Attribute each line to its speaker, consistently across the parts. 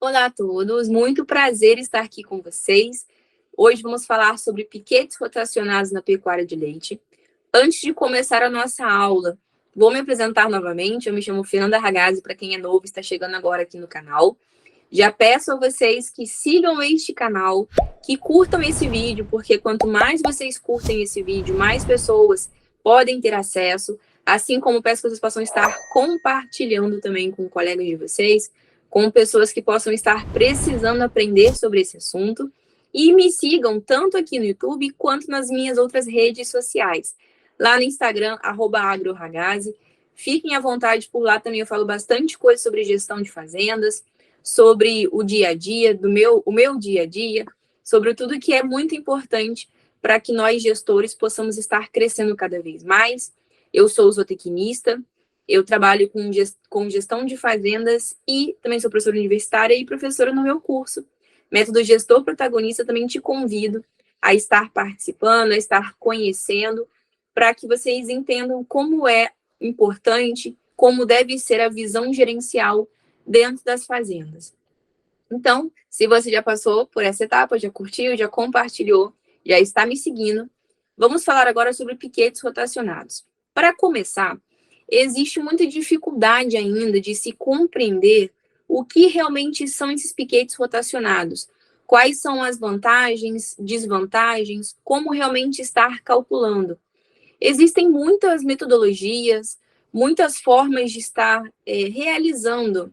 Speaker 1: Olá a todos, muito prazer estar aqui com vocês. Hoje vamos falar sobre piquetes rotacionados na pecuária de leite. Antes de começar a nossa aula, vou me apresentar novamente. Eu me chamo Fernanda Ragazzi, para quem é novo e está chegando agora aqui no canal. Já peço a vocês que sigam este canal, que curtam esse vídeo, porque quanto mais vocês curtem esse vídeo, mais pessoas podem ter acesso, assim como peço que vocês possam estar compartilhando também com colegas de vocês, com pessoas que possam estar precisando aprender sobre esse assunto. E me sigam tanto aqui no YouTube quanto nas minhas outras redes sociais. Lá no Instagram, @agroragazzi. Fiquem à vontade por lá também, eu falo bastante coisa sobre gestão de fazendas, sobre o dia a dia, o meu dia a dia, sobre tudo que é muito importante para que nós gestores possamos estar crescendo cada vez mais. Eu sou zootecnista, eu trabalho com gestão de fazendas e também sou professora universitária e professora no meu curso. Método Gestor Protagonista, também te convido a estar participando, a estar conhecendo, para que vocês entendam como é importante, como deve ser a visão gerencial dentro das fazendas. Então, se você já passou por essa etapa, já curtiu, já compartilhou, já está me seguindo, vamos falar agora sobre piquetes rotacionados. Para começar, existe muita dificuldade ainda de se compreender o que realmente são esses piquetes rotacionados, quais são as vantagens, desvantagens, como realmente estar calculando. Existem muitas metodologias, muitas formas de estar realizando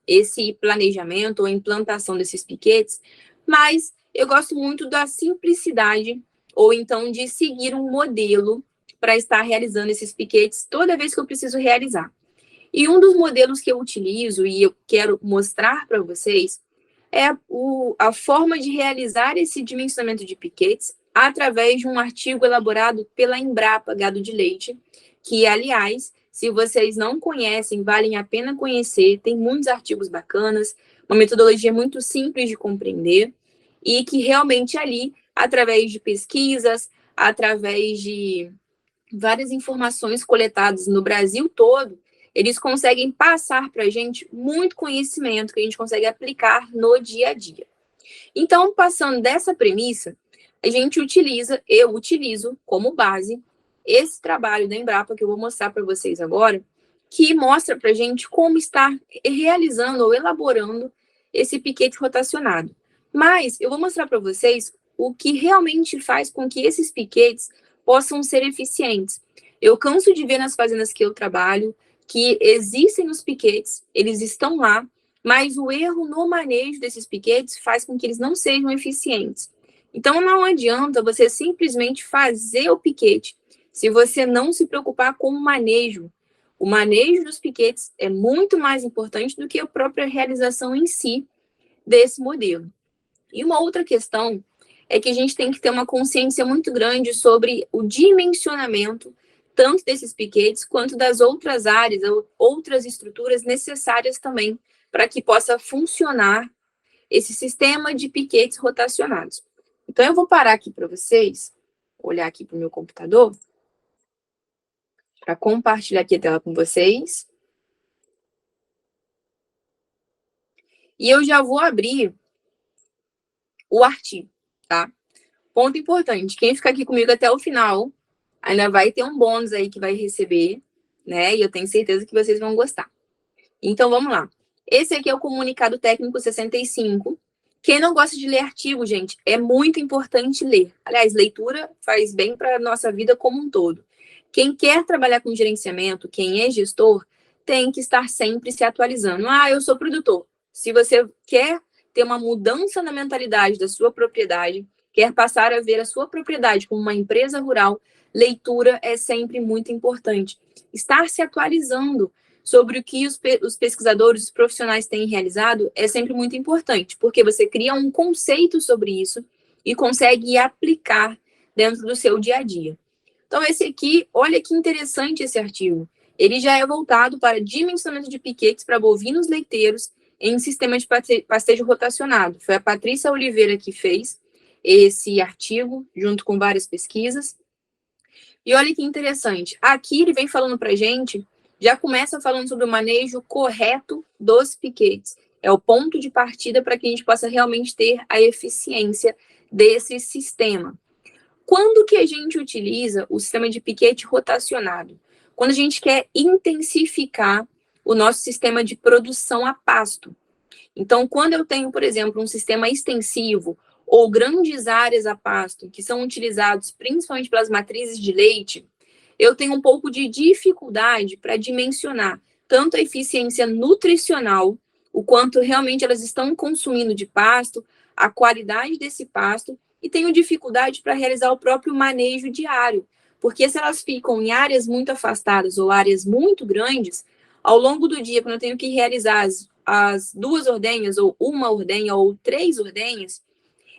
Speaker 1: esse planejamento ou implantação desses piquetes, mas eu gosto muito da simplicidade ou então de seguir um modelo para estar realizando esses piquetes toda vez que eu preciso realizar. E um dos modelos que eu utilizo e eu quero mostrar para vocês é a forma de realizar esse dimensionamento de piquetes através de um artigo elaborado pela Embrapa Gado de Leite, que, aliás, se vocês não conhecem, valem a pena conhecer, tem muitos artigos bacanas, uma metodologia muito simples de compreender e que realmente ali, através de pesquisas, através de várias informações coletadas no Brasil todo, eles conseguem passar para a gente muito conhecimento que a gente consegue aplicar no dia a dia. Então, passando dessa premissa, eu utilizo como base esse trabalho da Embrapa que eu vou mostrar para vocês agora, que mostra para a gente como estar realizando ou elaborando esse piquete rotacionado. Mas eu vou mostrar para vocês o que realmente faz com que esses piquetes possam ser eficientes. Eu canso de ver nas fazendas que eu trabalho que existem os piquetes, eles estão lá, mas o erro no manejo desses piquetes faz com que eles não sejam eficientes. Então, não adianta você simplesmente fazer o piquete se você não se preocupar com o manejo. O manejo dos piquetes é muito mais importante do que a própria realização em si desse modelo. E uma outra questão é que a gente tem que ter uma consciência muito grande sobre o dimensionamento tanto desses piquetes quanto das outras áreas, outras estruturas necessárias também para que possa funcionar esse sistema de piquetes rotacionados. Então, eu vou parar aqui para vocês, olhar aqui para o meu computador, para compartilhar aqui a tela com vocês. E eu já vou abrir o artigo, tá? Ponto importante, quem ficar aqui comigo até o final, ainda vai ter um bônus aí que vai receber, né? E eu tenho certeza que vocês vão gostar. Então, vamos lá. Esse aqui é o comunicado técnico 65. Quem não gosta de ler artigo, gente, é muito importante ler. Aliás, leitura faz bem para a nossa vida como um todo. Quem quer trabalhar com gerenciamento, quem é gestor, tem que estar sempre se atualizando. Ah, eu sou produtor. Se você quer ter uma mudança na mentalidade da sua propriedade, quer passar a ver a sua propriedade como uma empresa rural, leitura é sempre muito importante. Estar se atualizando sobre o que os pesquisadores, os profissionais têm realizado é sempre muito importante, porque você cria um conceito sobre isso e consegue aplicar dentro do seu dia a dia. Então, esse aqui, olha que interessante esse artigo. Ele já é voltado para dimensionamento de piquetes para bovinos leiteiros em sistema de pastejo rotacionado. Foi a Patrícia Oliveira que fez esse artigo, junto com várias pesquisas. E olha que interessante. Aqui ele vem falando para a gente, já começa falando sobre o manejo correto dos piquetes. É o ponto de partida para que a gente possa realmente ter a eficiência desse sistema. Quando que a gente utiliza o sistema de piquete rotacionado? Quando a gente quer intensificar o nosso sistema de produção a pasto. Então, quando eu tenho, por exemplo, um sistema extensivo ou grandes áreas a pasto, que são utilizados principalmente pelas matrizes de leite, eu tenho um pouco de dificuldade para dimensionar tanto a eficiência nutricional, o quanto realmente elas estão consumindo de pasto, a qualidade desse pasto, e tenho dificuldade para realizar o próprio manejo diário, porque se elas ficam em áreas muito afastadas ou áreas muito grandes, ao longo do dia, quando eu tenho que realizar as 2 ordenhas, ou 1 ordenha, ou 3 ordenhas,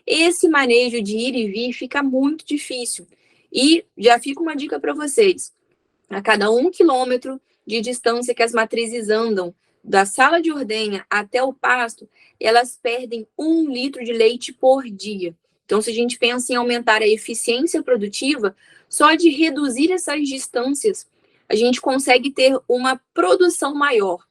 Speaker 1: esse manejo de ir e vir fica muito difícil. E já fica uma dica para vocês. A cada 1 quilômetro de distância que as matrizes andam da sala de ordenha até o pasto, elas perdem 1 litro de leite por dia. Então, se a gente pensa em aumentar a eficiência produtiva, só de reduzir essas distâncias, a gente consegue ter uma produção maior.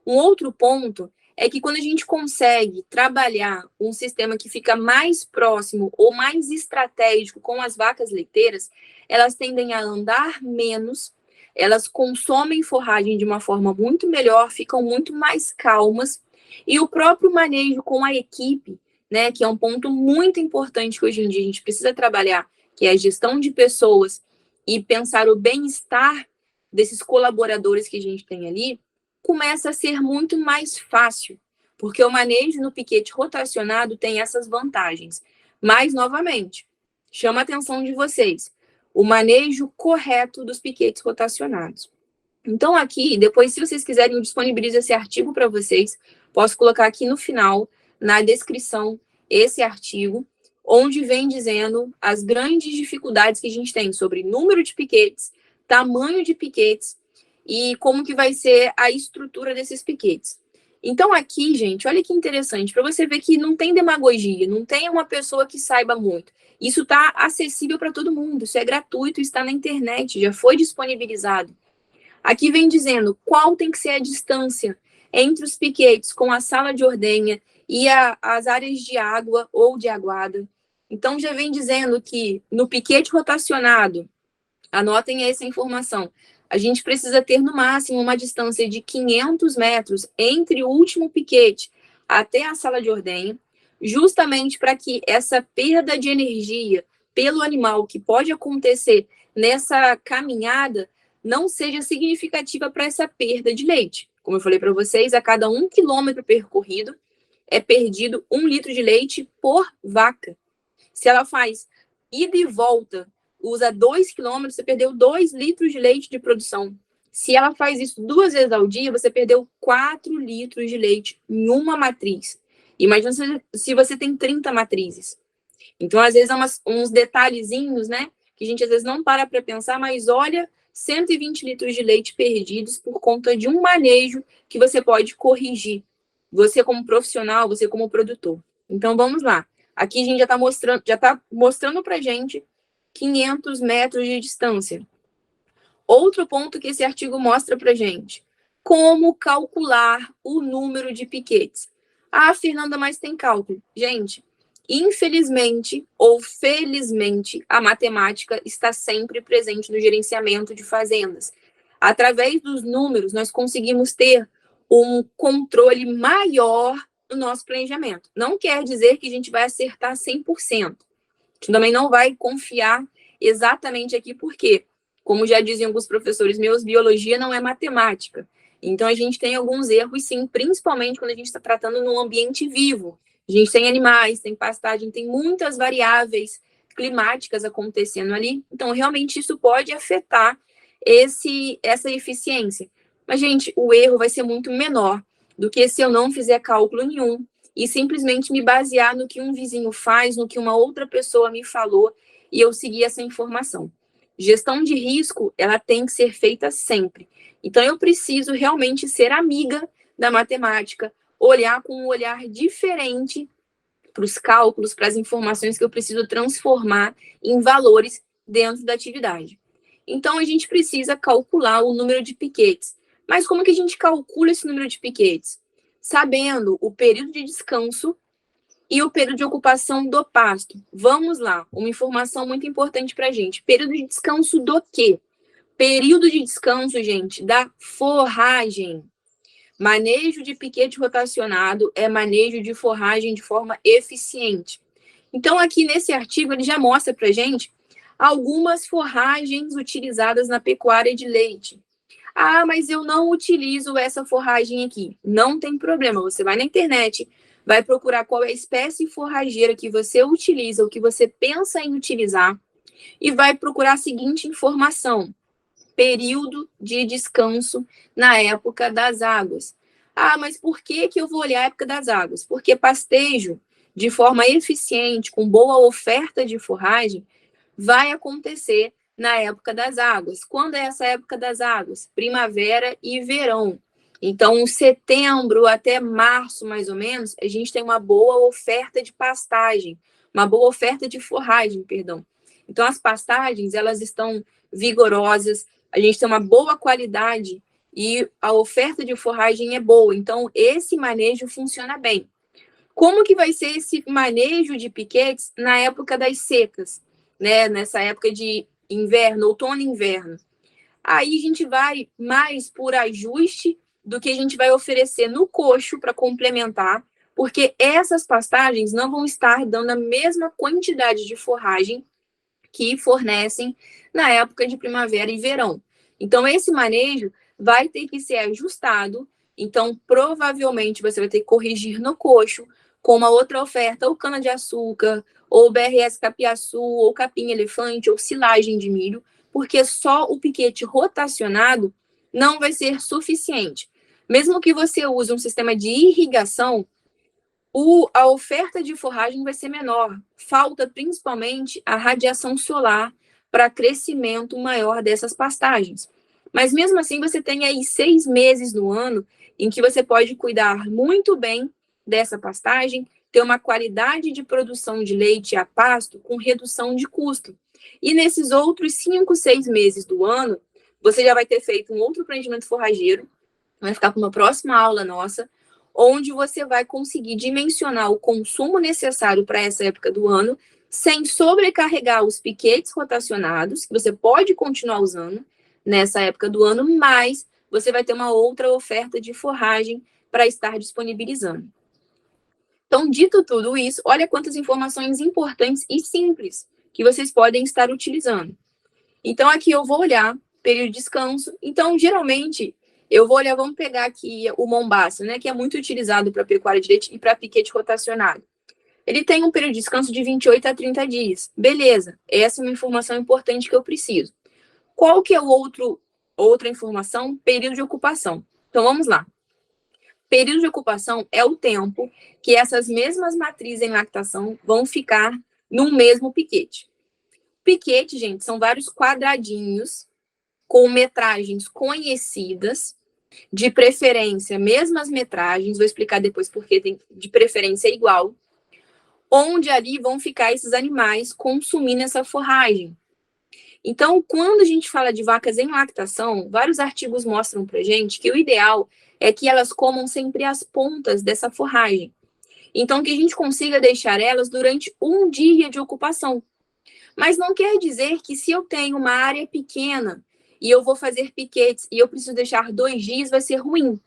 Speaker 1: Um outro ponto é que quando a gente consegue trabalhar um sistema que fica mais próximo ou mais estratégico com as vacas leiteiras, elas tendem a andar menos, elas consomem forragem de uma forma muito melhor, ficam muito mais calmas, e o próprio manejo com a equipe, né, que é um ponto muito importante que hoje em dia a gente precisa trabalhar, que é a gestão de pessoas e pensar o bem-estar desses colaboradores que a gente tem ali, começa a ser muito mais fácil, porque o manejo no piquete rotacionado tem essas vantagens. Mas, novamente, chama a atenção de vocês, o manejo correto dos piquetes rotacionados. Então, aqui, depois, se vocês quiserem, eu disponibilizo esse artigo para vocês, posso colocar aqui no final, na descrição, esse artigo, onde vem dizendo as grandes dificuldades que a gente tem sobre número de piquetes, tamanho de piquetes, e como que vai ser a estrutura desses piquetes. Então, aqui, gente, olha que interessante, para você ver que não tem demagogia, não tem uma pessoa que saiba muito. Isso está acessível para todo mundo, isso é gratuito, está na internet, já foi disponibilizado. Aqui vem dizendo qual tem que ser a distância entre os piquetes com a sala de ordenha e as áreas de água ou de aguada. Então, já vem dizendo que no piquete rotacionado, anotem essa informação, a gente precisa ter no máximo uma distância de 500 metros entre o último piquete até a sala de ordenha, justamente para que essa perda de energia pelo animal que pode acontecer nessa caminhada não seja significativa para essa perda de leite. Como eu falei para vocês, a cada 1 quilômetro percorrido é perdido 1 litro de leite por vaca. Se ela faz ida e volta, usa 2 quilômetros, você perdeu 2 litros de leite de produção. Se ela faz isso 2 vezes ao dia, você perdeu 4 litros de leite em uma matriz. Imagina se você tem 30 matrizes. Então, às vezes, uns detalhezinhos, né? Que a gente, às vezes, não para pensar, mas olha, 120 litros de leite perdidos por conta de um manejo que você pode corrigir. Você como profissional, você como produtor. Então, vamos lá. Aqui a gente já está mostrando para a gente 500 metros de distância. Outro ponto que esse artigo mostra para a gente, como calcular o número de piquetes. Ah, Fernanda, mas tem cálculo. Gente, infelizmente ou felizmente, a matemática está sempre presente no gerenciamento de fazendas. Através dos números, nós conseguimos ter um controle maior do nosso planejamento. Não quer dizer que a gente vai acertar 100%. A gente também não vai confiar exatamente aqui, porque, como já diziam alguns professores meus, biologia não é matemática. Então, a gente tem alguns erros, sim, principalmente quando a gente está tratando num ambiente vivo. A gente tem animais, tem pastagem, tem muitas variáveis climáticas acontecendo ali. Então, realmente, isso pode afetar essa eficiência. Mas, gente, o erro vai ser muito menor do que se eu não fizer cálculo nenhum e simplesmente me basear no que um vizinho faz, no que uma outra pessoa me falou e eu seguir essa informação. Gestão de risco, ela tem que ser feita sempre. Então, eu preciso realmente ser amiga da matemática, olhar com um olhar diferente para os cálculos, para as informações que eu preciso transformar em valores dentro da atividade. Então, a gente precisa calcular o número de piquetes. Mas como que a gente calcula esse número de piquetes? sabendo o período de descanso e o período de ocupação do pasto. Vamos lá, uma informação muito importante para a gente. Período de descanso do quê? Período de descanso, gente, da forragem. Manejo de piquete rotacionado é manejo de forragem de forma eficiente. Então, aqui nesse artigo, ele já mostra para a gente algumas forragens utilizadas na pecuária de leite. Ah, mas eu não utilizo essa forragem aqui. Não tem problema, você vai na internet, vai procurar qual é a espécie forrageira que você utiliza, o que você pensa em utilizar, e vai procurar a seguinte informação: período de descanso na época das águas. Ah, mas por que eu vou olhar a época das águas? Porque pastejo de forma eficiente, com boa oferta de forragem, vai acontecer na época das águas. Quando é essa época das águas? Primavera e verão. Então, setembro até março, mais ou menos, a gente tem uma boa oferta de pastagem, uma boa oferta de forragem, perdão. Então, as pastagens, elas estão vigorosas, a gente tem uma boa qualidade e a oferta de forragem é boa. Então, esse manejo funciona bem. Como que vai ser esse manejo de piquetes na época das secas, né? Nessa época de inverno, outono e inverno? Aí a gente vai mais por ajuste do que a gente vai oferecer no coxo para complementar, porque essas pastagens não vão estar dando a mesma quantidade de forragem que fornecem na época de primavera e verão. Então, esse manejo vai ter que ser ajustado. Então, provavelmente, você vai ter que corrigir no coxo com uma outra oferta, ou cana-de-açúcar, ou BRS capiaçu, ou capim-elefante, ou silagem de milho, porque só o piquete rotacionado não vai ser suficiente. Mesmo que você use um sistema de irrigação, a oferta de forragem vai ser menor. Falta principalmente a radiação solar para crescimento maior dessas pastagens. Mas mesmo assim, você tem aí 6 meses no ano em que você pode cuidar muito bem dessa pastagem, ter uma qualidade de produção de leite a pasto com redução de custo. E nesses outros 5, 6 meses do ano, você já vai ter feito um outro preenchimento forrageiro, vai ficar para uma próxima aula nossa, onde você vai conseguir dimensionar o consumo necessário para essa época do ano, sem sobrecarregar os piquetes rotacionados, que você pode continuar usando nessa época do ano, mas você vai ter uma outra oferta de forragem para estar disponibilizando. Então, dito tudo isso, olha quantas informações importantes e simples que vocês podem estar utilizando. Então, aqui eu vou olhar período de descanso. Então, geralmente, eu vou olhar, vamos pegar aqui o Mombaça, né, que é muito utilizado para pecuária de leite e para piquete rotacionado. Ele tem um período de descanso de 28 a 30 dias. Beleza, essa é uma informação importante que eu preciso. Qual que é outra informação? Período de ocupação. Então, vamos lá. Período de ocupação é o tempo que essas mesmas matrizes em lactação vão ficar no mesmo piquete. Piquete, gente, são vários quadradinhos com metragens conhecidas, de preferência, mesmas metragens, vou explicar depois porque tem de preferência igual, onde ali vão ficar esses animais consumindo essa forragem. Então, quando a gente fala de vacas em lactação, vários artigos mostram pra gente que o ideal é que elas comam sempre as pontas dessa forragem. Então, que a gente consiga deixar elas durante um dia de ocupação. Mas não quer dizer que se eu tenho uma área pequena e eu vou fazer piquetes e eu preciso deixar 2 dias, vai ser ruim.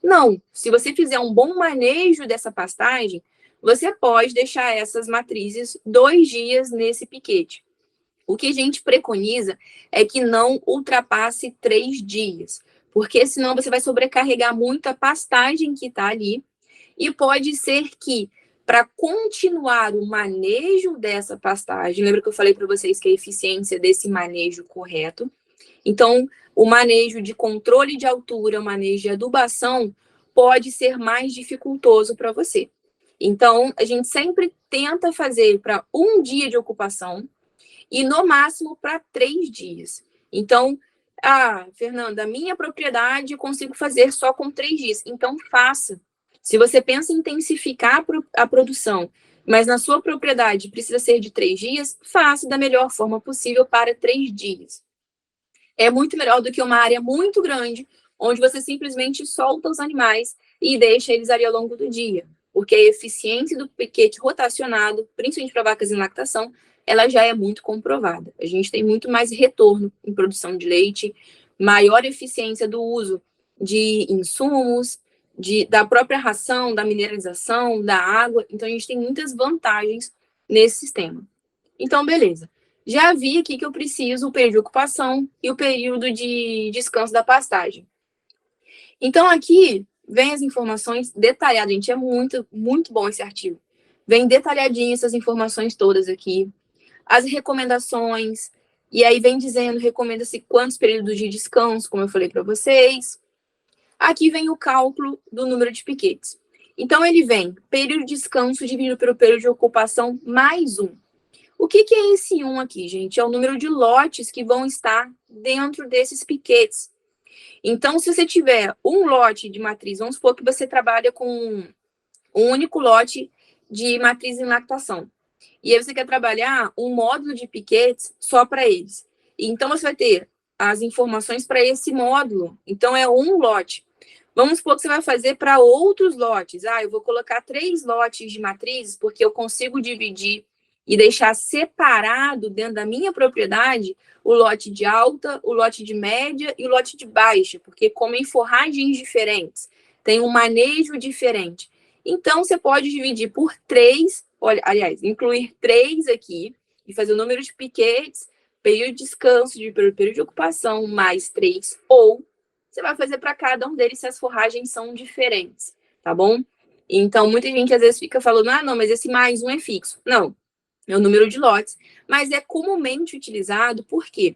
Speaker 1: Não, se você fizer um bom manejo dessa pastagem, você pode deixar essas matrizes 2 dias nesse piquete. O que a gente preconiza é que não ultrapasse 3 dias, porque senão você vai sobrecarregar muito a pastagem que está ali e pode ser que, para continuar o manejo dessa pastagem, lembra que eu falei para vocês que a eficiência desse manejo correto? Então, o manejo de controle de altura, o manejo de adubação, pode ser mais dificultoso para você. Então, a gente sempre tenta fazer para 1 dia de ocupação e, no máximo, para 3 dias. Então, Fernanda, a minha propriedade eu consigo fazer só com 3 dias. Então, faça. Se você pensa em intensificar a produção, mas na sua propriedade precisa ser de 3 dias, faça da melhor forma possível para 3 dias. É muito melhor do que uma área muito grande, onde você simplesmente solta os animais e deixa eles ali ao longo do dia, porque a eficiência do piquete rotacionado, principalmente para vacas em lactação, ela já é muito comprovada. A gente tem muito mais retorno em produção de leite, maior eficiência do uso de insumos, da própria ração, da mineralização, da água. Então, a gente tem muitas vantagens nesse sistema. Então, beleza. Já vi aqui que eu preciso o período de ocupação e o período de descanso da pastagem. Então, aqui vem as informações detalhadas. Gente, é muito, muito bom esse artigo. Vem detalhadinho essas informações todas aqui. As recomendações. E aí vem dizendo, recomenda-se quantos períodos de descanso, como eu falei para vocês. Aqui vem o cálculo do número de piquetes. Então, ele vem período de descanso dividido pelo período de ocupação mais 1. O que é esse 1 aqui, gente? É o número de lotes que vão estar dentro desses piquetes. Então, se você tiver um lote de matriz, vamos supor que você trabalha com um único lote de matriz em lactação. E aí você quer trabalhar um módulo de piquetes só para eles. Então, você vai ter as informações para esse módulo. Então, é um lote. Vamos supor que você vai fazer para outros lotes. Eu vou colocar 3 lotes de matrizes, porque eu consigo dividir e deixar separado dentro da minha propriedade o lote de alta, o lote de média e o lote de baixa, porque comem forragens diferentes, tem um manejo diferente. Então, você pode dividir por 3, incluir 3 aqui e fazer o número de piquetes, período de descanso, período de ocupação, mais 3, ou você vai fazer para cada um deles se as forragens são diferentes, tá bom? Então, muita gente às vezes fica falando, não, mas esse mais 1 é fixo. Não, é o número de lotes, mas é comumente utilizado porque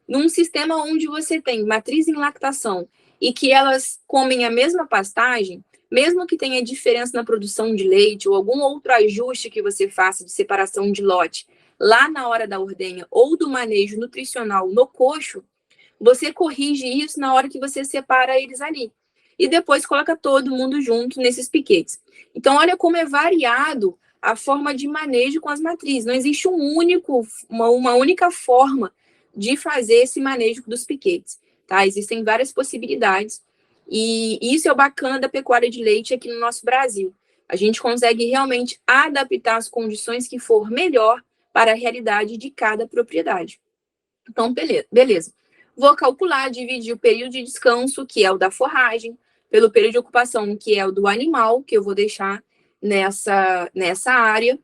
Speaker 1: num sistema onde você tem matriz em lactação e que elas comem a mesma pastagem, mesmo que tenha diferença na produção de leite ou algum outro ajuste que você faça de separação de lote lá na hora da ordenha ou do manejo nutricional no coxo, você corrige isso na hora que você separa eles ali. E depois coloca todo mundo junto nesses piquetes. Então, olha como é variado a forma de manejo com as matrizes. Não existe uma única forma de fazer esse manejo dos piquetes, tá? Existem várias possibilidades. E isso é o bacana da pecuária de leite aqui no nosso Brasil. A gente consegue realmente adaptar as condições que for melhor para a realidade de cada propriedade. Então, beleza. Vou calcular, dividir o período de descanso, que é o da forragem, pelo período de ocupação, que é o do animal, que eu vou deixar nessa área,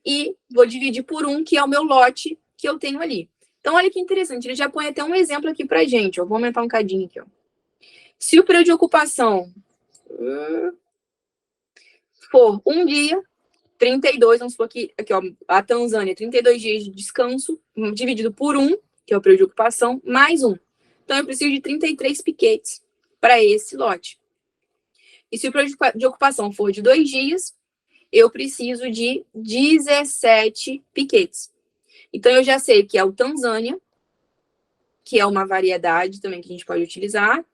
Speaker 1: e vou dividir por 1, que é o meu lote que eu tenho ali. Então, olha que interessante, ele já põe até um exemplo aqui pra gente, vou aumentar um cadinho aqui, ó. Se o período de ocupação for um dia, 32, vamos supor aqui, ó, a Tanzânia, 32 dias de descanso, dividido por 1, que é o período de ocupação, mais 1. Então, eu preciso de 33 piquetes para esse lote. E se o período de ocupação for de 2 dias, eu preciso de 17 piquetes. Então, eu já sei que é o Tanzânia, que é uma variedade também que a gente pode utilizar,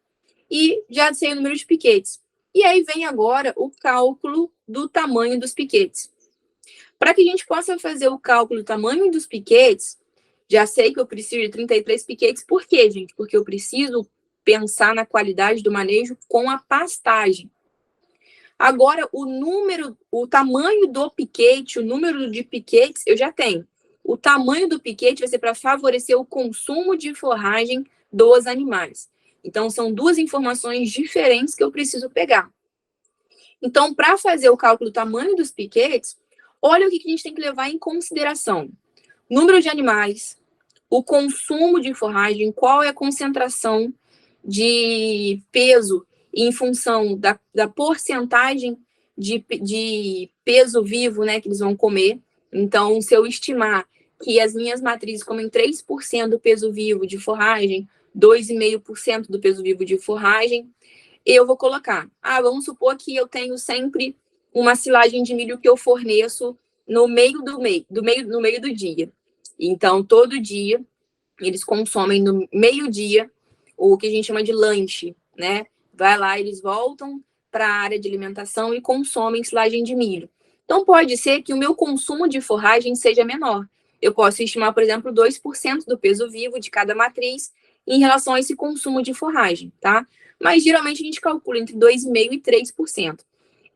Speaker 1: e já sei o número de piquetes. E aí vem agora o cálculo do tamanho dos piquetes. Para que a gente possa fazer o cálculo do tamanho dos piquetes, já sei que eu preciso de 33 piquetes. Por quê, gente? Porque eu preciso pensar na qualidade do manejo com a pastagem. Agora, o tamanho do piquete, o número de piquetes, eu já tenho. O tamanho do piquete vai ser para favorecer o consumo de forragem dos animais. Então, são 2 informações diferentes que eu preciso pegar. Então, para fazer o cálculo do tamanho dos piquetes, olha o que a gente tem que levar em consideração. Número de animais, o consumo de forragem, qual é a concentração de peso em função da porcentagem de peso vivo, né, que eles vão comer. Então, se eu estimar que as minhas matrizes comem 3% do peso vivo de forragem, 2,5% do peso vivo de forragem, eu vou colocar. Vamos supor que eu tenho sempre uma silagem de milho que eu forneço no meio do dia. Então, todo dia, eles consomem no meio-dia o que a gente chama de lanche, né? Vai lá, eles voltam para a área de alimentação e consomem silagem de milho. Então, pode ser que o meu consumo de forragem seja menor. Eu posso estimar, por exemplo, 2% do peso vivo de cada matriz em relação a esse consumo de forragem, tá? Mas geralmente a gente calcula entre 2,5% e 3%.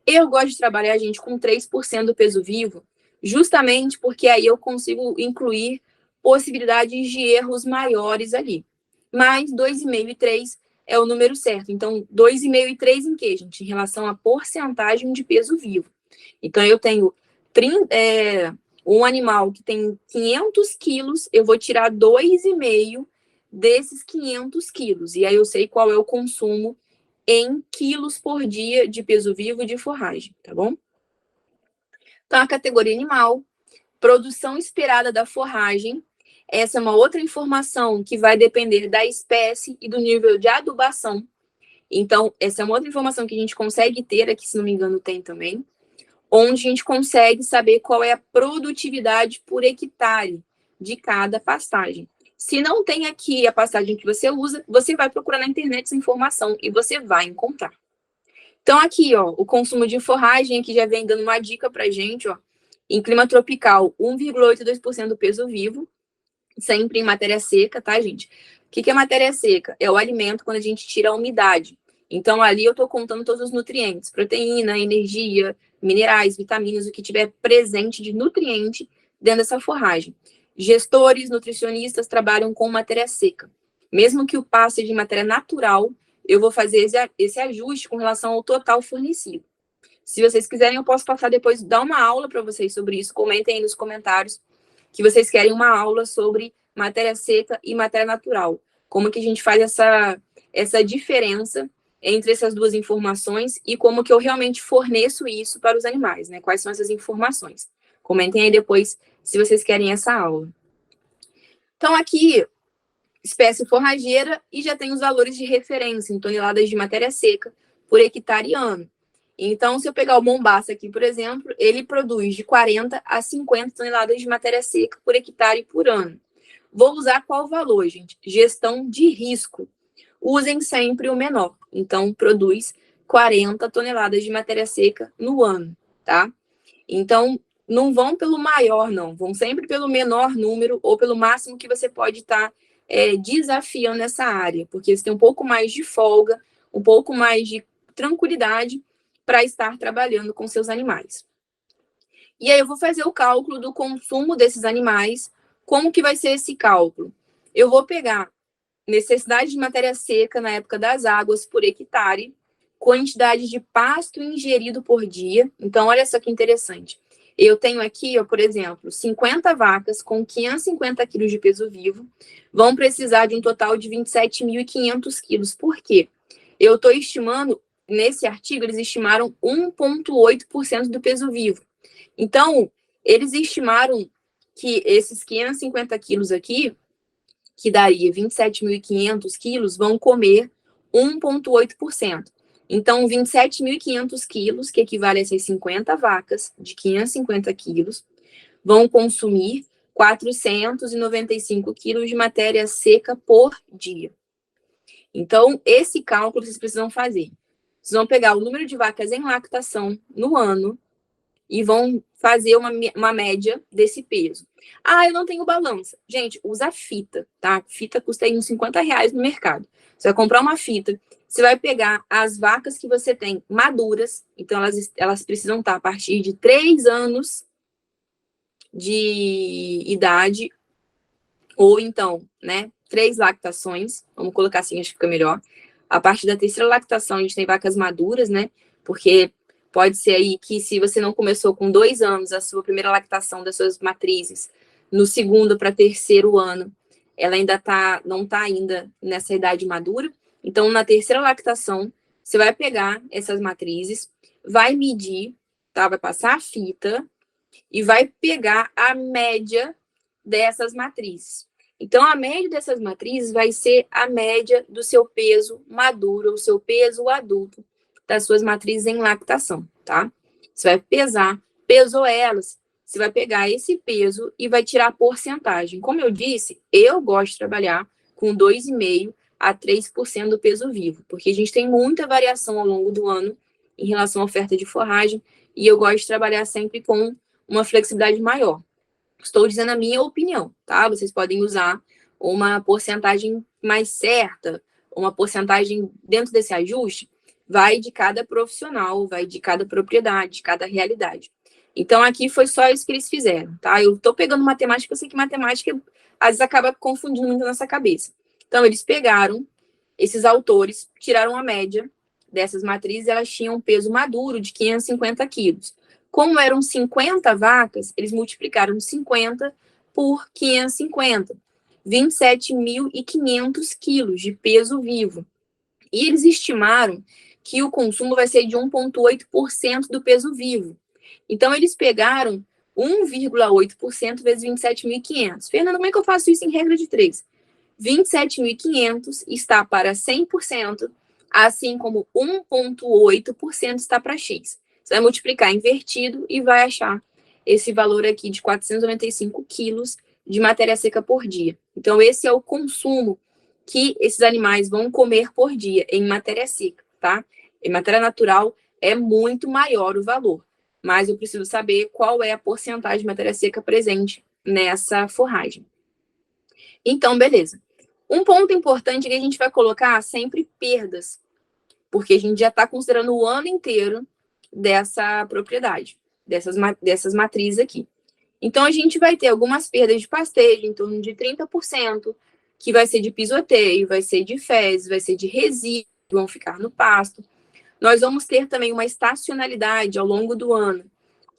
Speaker 1: Eu gosto de trabalhar, gente, com 3% do peso vivo, justamente porque aí eu consigo incluir possibilidades de erros maiores ali. Mas 2,5 e 3 é o número certo. Então, 2,5 e 3 em quê, gente? Em relação à porcentagem de peso vivo. Então, eu tenho um animal que tem 500 quilos, eu vou tirar 2,5 desses 500 quilos. E aí eu sei qual é o consumo em quilos por dia de peso vivo de forragem, tá bom? Então, a categoria animal, produção esperada da forragem. Essa é uma outra informação que vai depender da espécie e do nível de adubação. Então, essa é uma outra informação que a gente consegue ter aqui, se não me engano, tem também, onde a gente consegue saber qual é a produtividade por hectare de cada pastagem. Se não tem aqui a pastagem que você usa, você vai procurar na internet essa informação e você vai encontrar. Então, aqui, ó, o consumo de forragem aqui já vem dando uma dica pra gente, ó. Em clima tropical, 1,82% do peso vivo, sempre em matéria seca, tá, gente? O que é matéria seca? É o alimento quando a gente tira a umidade. Então, ali eu tô contando todos os nutrientes, proteína, energia, minerais, vitaminas, o que tiver presente de nutriente dentro dessa forragem. Gestores, nutricionistas trabalham com matéria seca. Mesmo que o passe de matéria natural, eu vou fazer esse ajuste com relação ao total fornecido. Se vocês quiserem, eu posso passar depois, dar uma aula para vocês sobre isso. Comentem aí nos comentários que vocês querem uma aula sobre matéria seca e matéria natural. Como que a gente faz essa diferença entre essas duas informações e como que eu realmente forneço isso para os animais, né? Quais são essas informações? Comentem aí depois se vocês querem essa aula. Então, aqui, espécie forrageira, e já tem os valores de referência em toneladas de matéria seca por hectare ano. Então, se eu pegar o Mombaça aqui, por exemplo, ele produz de 40 a 50 toneladas de matéria seca por hectare por ano. Vou usar qual valor, gente? Gestão de risco. Usem sempre o menor. Então, produz 40 toneladas de matéria seca no ano, tá? Então, não vão pelo maior, não. Vão sempre pelo menor número ou pelo máximo que você pode estar desafiando nessa área, porque você tem um pouco mais de folga, um pouco mais de tranquilidade para estar trabalhando com seus animais. E aí eu vou fazer o cálculo do consumo desses animais. Como que vai ser esse cálculo? Eu vou pegar necessidade de matéria seca na época das águas por hectare, quantidade de pasto ingerido por dia. Então, olha só que interessante. Eu tenho aqui, ó, por exemplo, 50 vacas com 550 quilos de peso vivo, vão precisar de um total de 27.500 quilos. Por quê? Eu estou estimando, nesse artigo, eles estimaram 1,8% do peso vivo. Então, eles estimaram que esses 550 quilos aqui, que daria 27.500 quilos, vão comer 1,8%. Então, 27.500 quilos, que equivale a essas 50 vacas de 550 quilos, vão consumir 495 quilos de matéria seca por dia. Então, esse cálculo vocês precisam fazer. Vocês vão pegar o número de vacas em lactação no ano e vão fazer uma média desse peso. Ah, eu não tenho balança. Gente, usa fita, tá? Fita custa aí uns R$50 no mercado. Você vai comprar uma fita, você vai pegar as vacas que você tem maduras, então elas precisam estar a partir de 3 anos de idade, ou então, né, 3 lactações, vamos colocar assim, acho que fica melhor. A partir da terceira lactação, a gente tem vacas maduras, né, porque pode ser aí que se você não começou com 2 anos a sua primeira lactação das suas matrizes, no segundo para terceiro ano, ela ainda não está ainda nessa idade madura. Então, na terceira lactação, você vai pegar essas matrizes, vai medir, tá? Vai passar a fita e vai pegar a média dessas matrizes. Então, a média dessas matrizes vai ser a média do seu peso maduro, o seu peso adulto das suas matrizes em lactação, tá? Você vai pesar, pesou elas, você vai pegar esse peso e vai tirar a porcentagem. Como eu disse, eu gosto de trabalhar com 2,5% a 3% do peso vivo, porque a gente tem muita variação ao longo do ano em relação à oferta de forragem, e eu gosto de trabalhar sempre com uma flexibilidade maior. Estou dizendo a minha opinião, tá? Vocês podem usar uma porcentagem mais certa, uma porcentagem dentro desse ajuste, vai de cada profissional, vai de cada propriedade, de cada realidade. Então, aqui foi só isso que eles fizeram, tá? Eu tô pegando matemática, eu sei que matemática às vezes acaba confundindo muito a nossa cabeça. Então, eles pegaram esses autores, tiraram a média dessas matrizes, elas tinham um peso maduro de 550 quilos. Como eram 50 vacas, eles multiplicaram 50 por 550, 27.500 quilos de peso vivo. E eles estimaram que o consumo vai ser de 1,8% do peso vivo. Então, eles pegaram 1,8% vezes 27.500. Fernanda, como é que eu faço isso em regra de 3? 27.500 está para 100%, assim como 1,8% está para X. Você vai multiplicar invertido e vai achar esse valor aqui de 495 quilos de matéria seca por dia. Então, esse é o consumo que esses animais vão comer por dia em matéria seca, tá? Em matéria natural é muito maior o valor, mas eu preciso saber qual é a porcentagem de matéria seca presente nessa forragem. Então, beleza. Um ponto importante é que a gente vai colocar sempre perdas, porque a gente já está considerando o ano inteiro dessa propriedade, dessas matrizes aqui. Então, a gente vai ter algumas perdas de pastejo, em torno de 30%, que vai ser de pisoteio, vai ser de fezes, vai ser de resíduos, vão ficar no pasto. Nós vamos ter também uma estacionalidade ao longo do ano,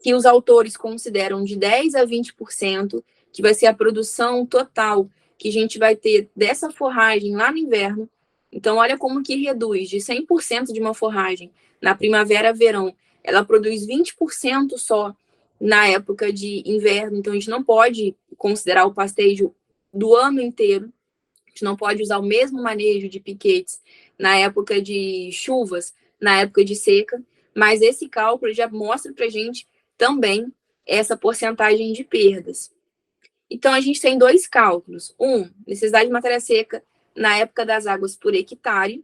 Speaker 1: que os autores consideram de 10% a 20%, que vai ser a produção total que a gente vai ter dessa forragem lá no inverno. Então, olha como que reduz de 100% de uma forragem na primavera, verão. Ela produz 20% só na época de inverno. Então, a gente não pode considerar o pastejo do ano inteiro. A gente não pode usar o mesmo manejo de piquetes na época de chuvas, na época de seca. Mas esse cálculo já mostra para a gente também essa porcentagem de perdas. Então, a gente tem dois cálculos. Necessidade de matéria seca na época das águas por hectare.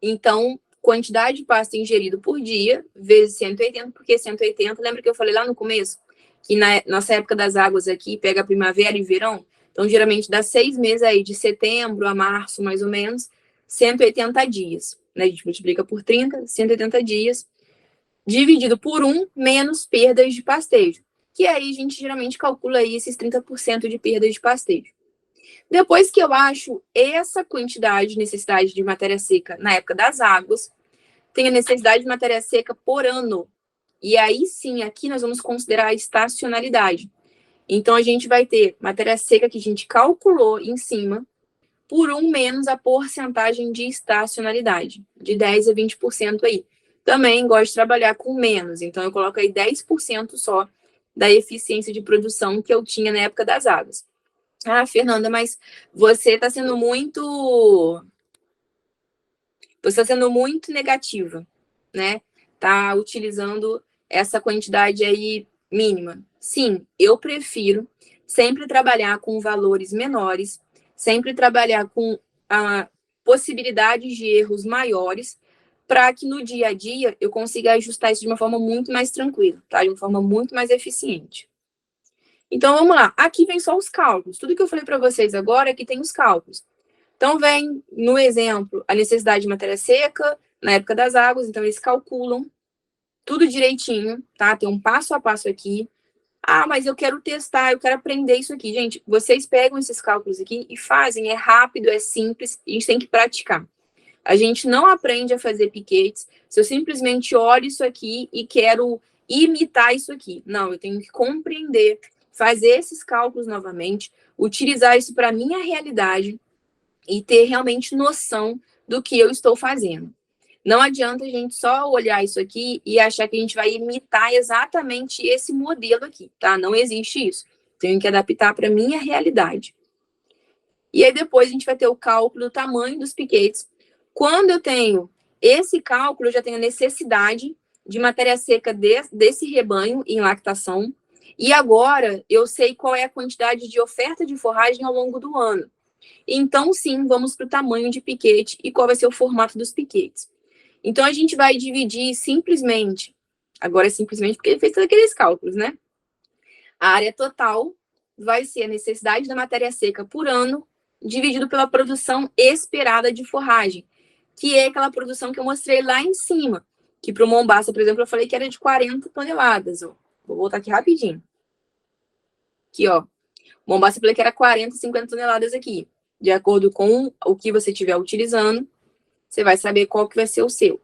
Speaker 1: Então, quantidade de pasto ingerido por dia, vezes 180, porque 180, lembra que eu falei lá no começo? Que na nossa época das águas aqui, pega primavera e verão. Então, geralmente, dá 6 meses aí, de setembro a março, mais ou menos, 180 dias. Né? A gente multiplica por 30, 180 dias, dividido por 1, menos perdas de pastejo. Que aí a gente geralmente calcula aí esses 30% de perdas de pastejo. Depois que eu acho essa quantidade de necessidade de matéria seca na época das águas, tem a necessidade de matéria seca por ano. E aí sim, aqui nós vamos considerar a estacionalidade. Então, a gente vai ter matéria seca que a gente calculou em cima, por 1 menos a porcentagem de estacionalidade, de 10% a 20% aí. Também gosto de trabalhar com menos, então eu coloco aí 10% só da eficiência de produção que eu tinha na época das águas. Ah, Fernanda, mas você está sendo muito... Você está sendo muito negativa, né? Tá utilizando essa quantidade aí mínima. Sim, eu prefiro sempre trabalhar com valores menores, sempre trabalhar com possibilidades de erros maiores, para que no dia a dia eu consiga ajustar isso de uma forma muito mais tranquila, tá? De uma forma muito mais eficiente. Então, vamos lá. Aqui vem só os cálculos. Tudo que eu falei para vocês agora, aqui tem os cálculos. Então, vem, no exemplo, a necessidade de matéria seca na época das águas. Então, eles calculam tudo direitinho, tá? Tem um passo a passo aqui. Ah, mas eu quero testar, eu quero aprender isso aqui. Gente, vocês pegam esses cálculos aqui e fazem. É rápido, é simples, a gente tem que praticar. A gente não aprende a fazer piquetes se eu simplesmente olho isso aqui e quero imitar isso aqui. Não, eu tenho que compreender, fazer esses cálculos novamente, utilizar isso para a minha realidade e ter realmente noção do que eu estou fazendo. Não adianta a gente só olhar isso aqui e achar que a gente vai imitar exatamente esse modelo aqui, tá? Não existe isso. Tenho que adaptar para a minha realidade. E aí depois a gente vai ter o cálculo do tamanho dos piquetes. Quando eu tenho esse cálculo, eu já tenho a necessidade de matéria seca desse rebanho em lactação. E agora eu sei qual é a quantidade de oferta de forragem ao longo do ano. Então, sim, vamos para o tamanho de piquete e qual vai ser o formato dos piquetes. Então, a gente vai dividir simplesmente, agora é simplesmente porque ele fez todos aqueles cálculos, né? A área total vai ser a necessidade da matéria seca por ano, dividido pela produção esperada de forragem, que é aquela produção que eu mostrei lá em cima, que para o Mombaça, por exemplo, eu falei que era de 40 toneladas. Ó. Vou voltar aqui rapidinho. Aqui, ó. Mombaça eu falei que era 40, 50 toneladas aqui. De acordo com o que você estiver utilizando, você vai saber qual que vai ser o seu.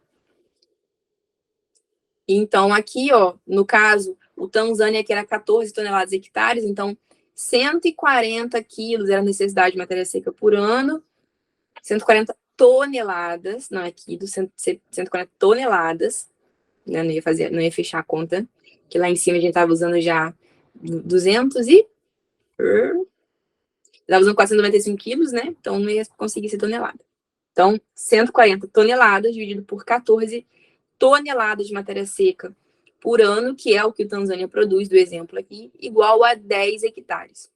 Speaker 1: Então, aqui, ó, no caso, o Tanzânia, que era 14 toneladas hectares, então 140 quilos era a necessidade de matéria seca por ano, 140 toneladas, não é quilos, 140 toneladas, né? Não ia fechar a conta, que lá em cima a gente estava usando já 200 e... Estava usando 495 quilos, né? Então não ia conseguir ser tonelada. Então, 140 toneladas dividido por 14 toneladas de matéria seca por ano, que é o que o Tanzânia produz, do exemplo aqui, igual a 10 hectares.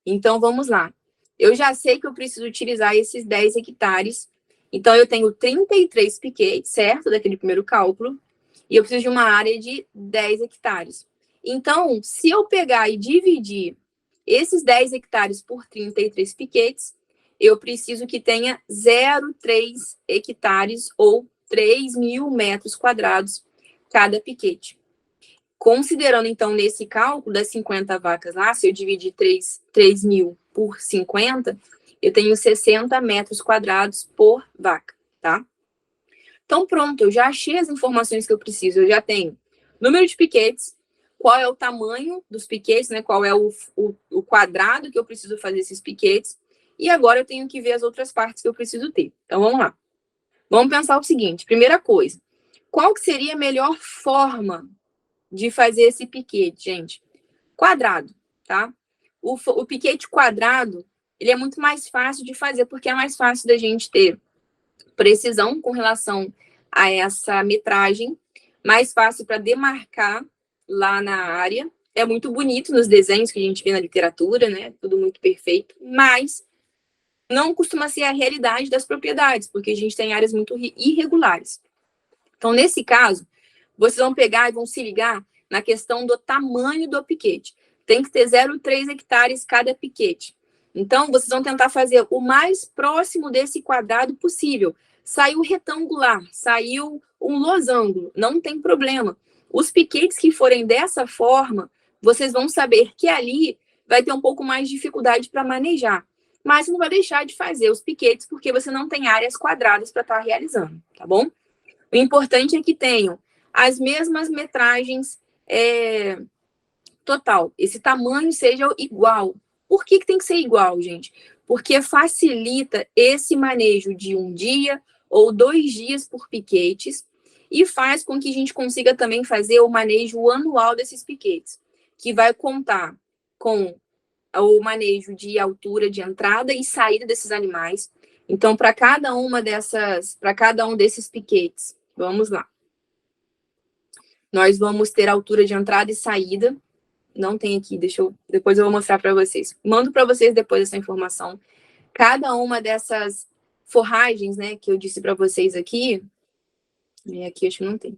Speaker 1: Então, vamos lá. Eu já sei que eu preciso utilizar esses 10 hectares. Então, eu tenho 33 piquetes, certo? Daquele primeiro cálculo. E eu preciso de uma área de 10 hectares. Então, se eu pegar e dividir esses 10 hectares por 33 piquetes, eu preciso que tenha 0,3 hectares ou 3.000 metros quadrados cada piquete. Considerando, então, nesse cálculo das 50 vacas lá, se eu dividir 3.000 por 50, eu tenho 60 metros quadrados por vaca, tá? Então, pronto, eu já achei as informações que eu preciso. Eu já tenho número de piquetes, qual é o tamanho dos piquetes, né? Qual é o quadrado que eu preciso fazer esses piquetes. E agora eu tenho que ver as outras partes que eu preciso ter. Então, vamos lá. Vamos pensar o seguinte. Primeira coisa, qual que seria a melhor forma de fazer esse piquete, gente? Quadrado, tá? O piquete quadrado, ele é muito mais fácil de fazer, porque é mais fácil da gente ter precisão com relação a essa metragem, mais fácil para demarcar lá na área. É muito bonito nos desenhos que a gente vê na literatura, né? Tudo muito perfeito, mas não costuma ser a realidade das propriedades, porque a gente tem áreas muito irregulares. Então, nesse caso, vocês vão pegar e vão se ligar na questão do tamanho do piquete. Tem que ter 0,3 hectares cada piquete. Então, vocês vão tentar fazer o mais próximo desse quadrado possível. Saiu retangular, saiu um losango, não tem problema. Os piquetes que forem dessa forma, vocês vão saber que ali vai ter um pouco mais de dificuldade para manejar. Mas não vai deixar de fazer os piquetes, porque você não tem áreas quadradas para estar realizando, tá bom? O importante é que tenham as mesmas metragens total. Esse tamanho seja igual. Por que tem que ser igual, gente? Porque facilita esse manejo de 1 dia ou 2 dias por piquetes e faz com que a gente consiga também fazer o manejo anual desses piquetes, que vai contar com o manejo de altura de entrada e saída desses animais. Então, para cada um desses piquetes, vamos lá. Nós vamos ter altura de entrada e saída. Não tem aqui, depois eu vou mostrar para vocês. Mando para vocês depois essa informação. Cada uma dessas forragens, né, que eu disse para vocês aqui, e aqui acho que não tem.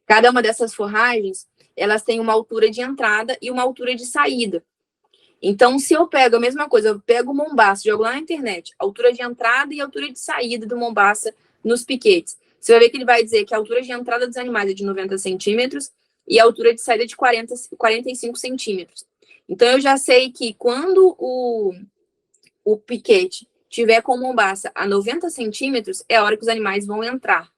Speaker 1: Cada uma dessas forragens, elas têm uma altura de entrada e uma altura de saída. Então, se eu pego a mesma coisa, eu pego o Mombaça, jogo lá na internet, altura de entrada e altura de saída do Mombaça nos piquetes. Você vai ver que ele vai dizer que a altura de entrada dos animais é de 90 centímetros e a altura de saída de 45 centímetros. Então, eu já sei que quando o piquete tiver com o Mombaça a 90 centímetros, é a hora que os animais vão entrar.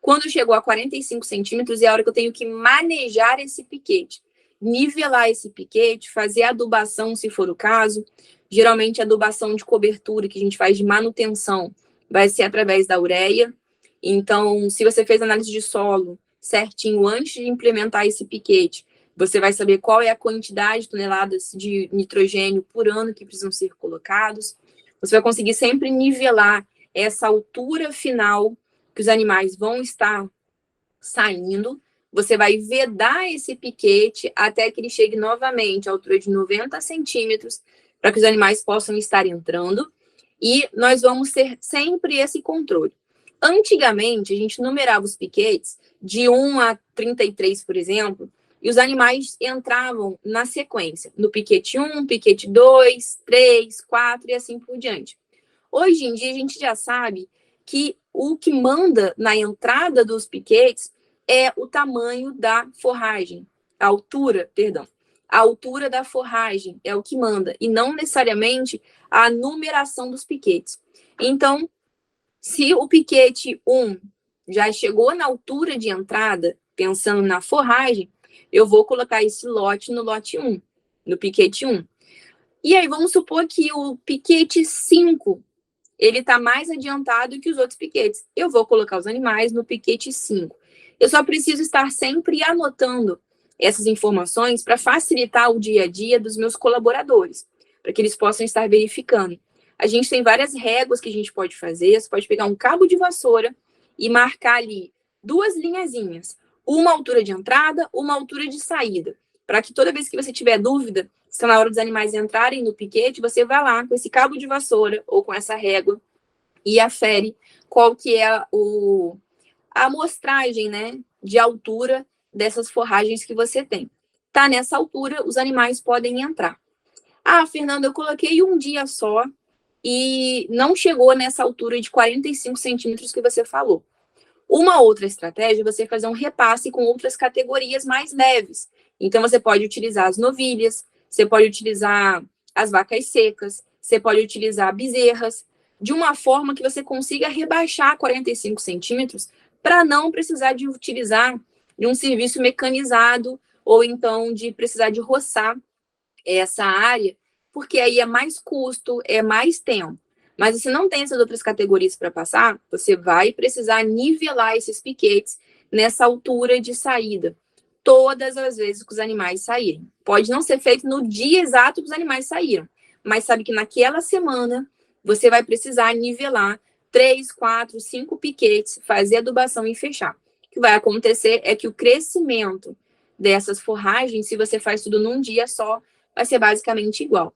Speaker 1: Quando chegou a 45 centímetros, é a hora que eu tenho que manejar esse piquete. Nivelar esse piquete, fazer adubação, se for o caso. Geralmente, a adubação de cobertura que a gente faz de manutenção vai ser através da ureia. Então, se você fez análise de solo certinho antes de implementar esse piquete, você vai saber qual é a quantidade de toneladas de nitrogênio por ano que precisam ser colocados. Você vai conseguir sempre nivelar essa altura final que os animais vão estar saindo. Você vai vedar esse piquete até que ele chegue novamente à altura de 90 centímetros, para que os animais possam estar entrando. E nós vamos ter sempre esse controle. Antigamente, a gente numerava os piquetes de 1 a 33, por exemplo, e os animais entravam na sequência, no piquete 1, piquete 2, 3, 4 e assim por diante. Hoje em dia, a gente já sabe que o que manda na entrada dos piquetes é o tamanho da forragem, a altura da forragem é o que manda, e não necessariamente a numeração dos piquetes. Então, se o piquete 1 já chegou na altura de entrada, pensando na forragem, eu vou colocar esse lote no lote 1, no piquete 1. E aí, vamos supor que o piquete 5 ele está mais adiantado que os outros piquetes. Eu vou colocar os animais no piquete 5. Eu só preciso estar sempre anotando essas informações para facilitar o dia a dia dos meus colaboradores, para que eles possam estar verificando. A gente tem várias réguas que a gente pode fazer. Você pode pegar um cabo de vassoura e marcar ali 2 linhazinhas, uma altura de entrada, uma altura de saída, para que toda vez que você tiver dúvida, se na hora dos animais entrarem no piquete, você vai lá com esse cabo de vassoura ou com essa régua e afere qual que é a amostragem, né, de altura dessas forragens que você tem. Tá nessa altura, os animais podem entrar. Ah, Fernanda, eu coloquei um dia só e não chegou nessa altura de 45 centímetros que você falou. Uma outra estratégia é você fazer um repasse com outras categorias mais leves. Então, você pode utilizar as novilhas, você pode utilizar as vacas secas, você pode utilizar bezerras, de uma forma que você consiga rebaixar 45 centímetros para não precisar de utilizar de um serviço mecanizado ou então de precisar de roçar essa área, porque aí é mais custo, é mais tempo. Mas se não tem essas outras categorias para passar, você vai precisar nivelar esses piquetes nessa altura de saída, todas as vezes que os animais saírem. Pode não ser feito no dia exato que os animais saíram, mas sabe que naquela semana você vai precisar nivelar 3, 4, 5 piquetes, fazer adubação e fechar. O que vai acontecer é que o crescimento dessas forragens, se você faz tudo num dia só, vai ser basicamente igual.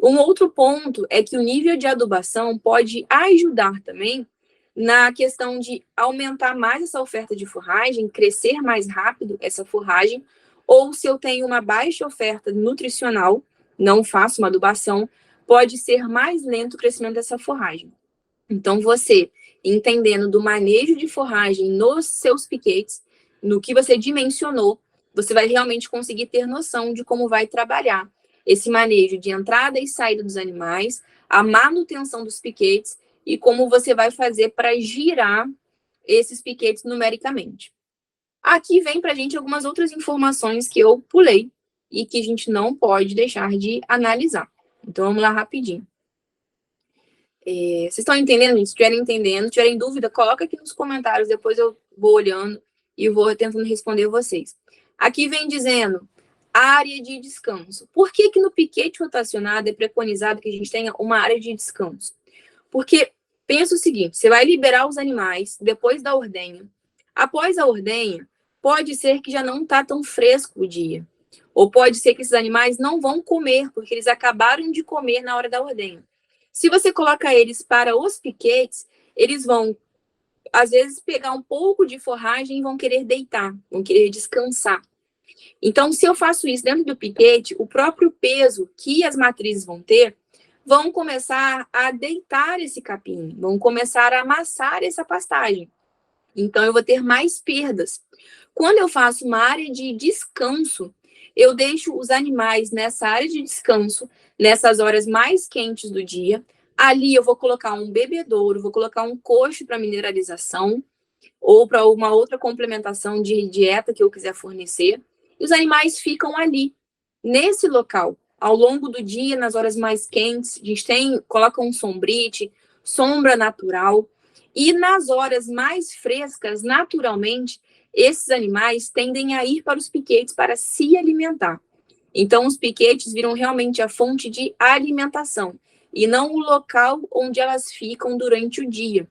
Speaker 1: Um outro ponto é que o nível de adubação pode ajudar também na questão de aumentar mais essa oferta de forragem, crescer mais rápido essa forragem, ou se eu tenho uma baixa oferta nutricional, não faço uma adubação, pode ser mais lento o crescimento dessa forragem. Então, você, entendendo do manejo de forragem nos seus piquetes, no que você dimensionou, você vai realmente conseguir ter noção de como vai trabalhar esse manejo de entrada e saída dos animais, a manutenção dos piquetes e como você vai fazer para girar esses piquetes numericamente. Aqui vem para a gente algumas outras informações que eu pulei e que a gente não pode deixar de analisar. Então, vamos lá rapidinho. Vocês estão entendendo, gente? Se estiverem entendendo, tiverem dúvida, coloca aqui nos comentários, depois eu vou olhando e vou tentando responder vocês. Aqui vem dizendo área de descanso. Por que no piquete rotacionado é preconizado que a gente tenha uma área de descanso? Porque pensa o seguinte, você vai liberar os animais depois da ordenha. Após a ordenha, pode ser que já não está tão fresco o dia. Ou pode ser que esses animais não vão comer, porque eles acabaram de comer na hora da ordenha. Se você coloca eles para os piquetes, eles vão, às vezes, pegar um pouco de forragem e vão querer deitar, vão querer descansar. Então, se eu faço isso dentro do piquete, o próprio peso que as matrizes vão ter, vão começar a deitar esse capim, vão começar a amassar essa pastagem. Então, eu vou ter mais perdas. Quando eu faço uma área de descanso, eu deixo os animais nessa área de descanso, nessas horas mais quentes do dia. Ali eu vou colocar um bebedouro, vou colocar um coxo para mineralização ou para uma outra complementação de dieta que eu quiser fornecer. E os animais ficam ali, nesse local, ao longo do dia, nas horas mais quentes. A gente coloca um sombrite, sombra natural. E nas horas mais frescas, naturalmente, esses animais tendem a ir para os piquetes para se alimentar. Então, os piquetes viram realmente a fonte de alimentação e não o local onde elas ficam durante o dia.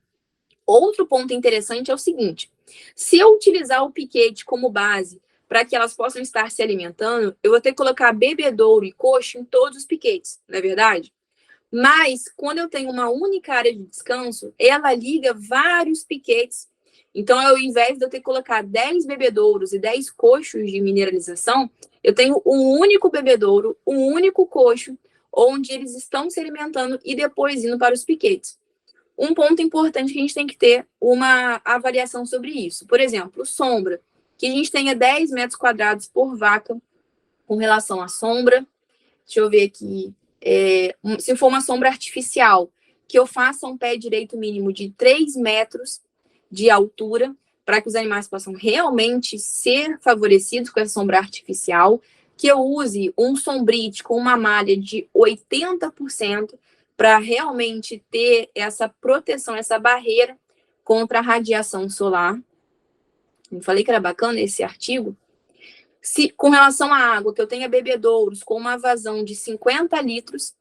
Speaker 1: Outro ponto interessante é o seguinte, se eu utilizar o piquete como base para que elas possam estar se alimentando, eu vou ter que colocar bebedouro e coxo em todos os piquetes, não é verdade? Mas, quando eu tenho uma única área de descanso, ela liga vários piquetes Então, ao invés de eu ter que colocar 10 bebedouros e 10 coxos de mineralização, eu tenho um único bebedouro, um único coxo, onde eles estão se alimentando e depois indo para os piquetes. Um ponto importante que a gente tem que ter uma avaliação sobre isso. Por exemplo, sombra, que a gente tenha 10 metros quadrados por vaca com relação à sombra. Deixa eu ver aqui. Se for uma sombra artificial, que eu faça um pé direito mínimo de 3 metros de altura, para que os animais possam realmente ser favorecidos com essa sombra artificial, que eu use um sombrite com uma malha de 80%, para realmente ter essa proteção, essa barreira contra a radiação solar. Eu falei que era bacana esse artigo. Se, com relação à água, que eu tenha bebedouros com uma vazão de 50 litros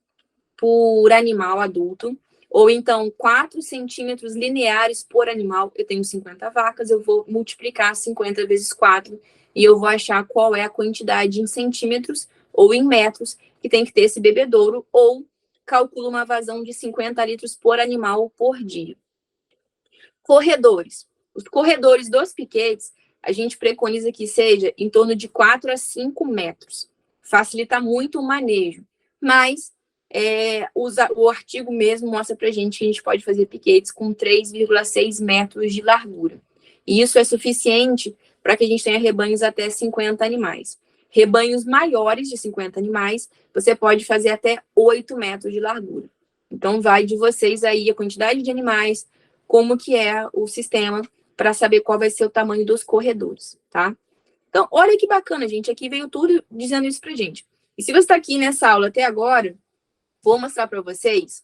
Speaker 1: por animal adulto, ou então 4 centímetros lineares por animal, eu tenho 50 vacas, eu vou multiplicar 50 vezes 4 e eu vou achar qual é a quantidade em centímetros ou em metros que tem que ter esse bebedouro, ou calculo uma vazão de 50 litros por animal por dia. Corredores. Os corredores dos piquetes, a gente preconiza que seja em torno de 4 a 5 metros. Facilita muito o manejo. Mas o artigo mesmo mostra para a gente que a gente pode fazer piquetes com 3,6 metros de largura. E isso é suficiente para que a gente tenha rebanhos até 50 animais. Rebanhos maiores de 50 animais, você pode fazer até 8 metros de largura. Então, vai de vocês aí a quantidade de animais, como que é o sistema, para saber qual vai ser o tamanho dos corredores, tá? Então, olha que bacana, gente. Aqui veio tudo dizendo isso pra gente. E se você está aqui nessa aula até agora, vou mostrar para vocês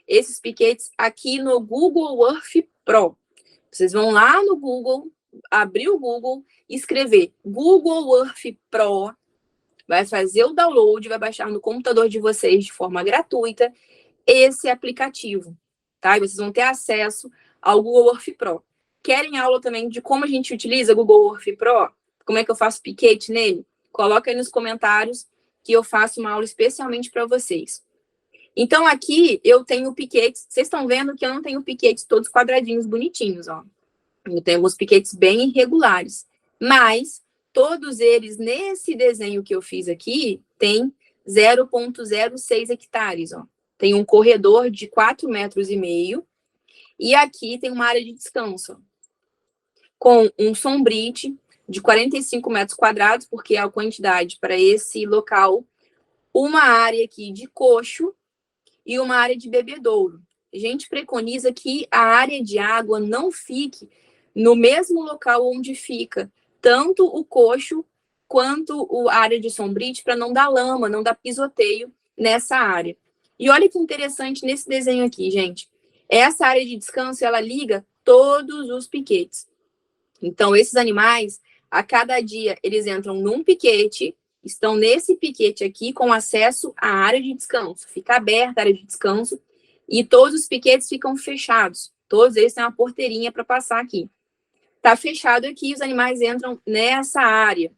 Speaker 1: esses piquetes aqui no Google Earth Pro. Vocês vão lá no Google, abrir o Google, escrever Google Earth Pro, vai fazer o download, vai baixar no computador de vocês de forma gratuita esse aplicativo, tá? E vocês vão ter acesso ao Google Earth Pro. Querem aula também de como a gente utiliza o Google Earth Pro? Como é que eu faço piquete nele? Coloca aí nos comentários que eu faço uma aula especialmente para vocês. Então, aqui eu tenho piquetes. Vocês estão vendo que eu não tenho piquetes todos quadradinhos, bonitinhos, ó. Eu tenho alguns piquetes bem irregulares. Mas, todos eles, nesse desenho que eu fiz aqui, tem 0,06 hectares, ó. Tem um corredor de 4,5 metros. E aqui tem uma área de descanso, com um sombrite de 45 metros quadrados, porque é a quantidade para esse local. Uma área aqui de coxo e uma área de bebedouro. A gente preconiza que a área de água não fique no mesmo local onde fica tanto o coxo quanto a área de sombrite, para não dar lama, não dar pisoteio nessa área. E olha que interessante nesse desenho aqui, gente. Essa área de descanso, ela liga todos os piquetes. Então, esses animais, a cada dia, eles entram num piquete, estão nesse piquete aqui com acesso à área de descanso. Fica aberta a área de descanso e todos os piquetes ficam fechados. Todos eles têm uma porteirinha para passar aqui. Está fechado aqui, os animais entram nessa área.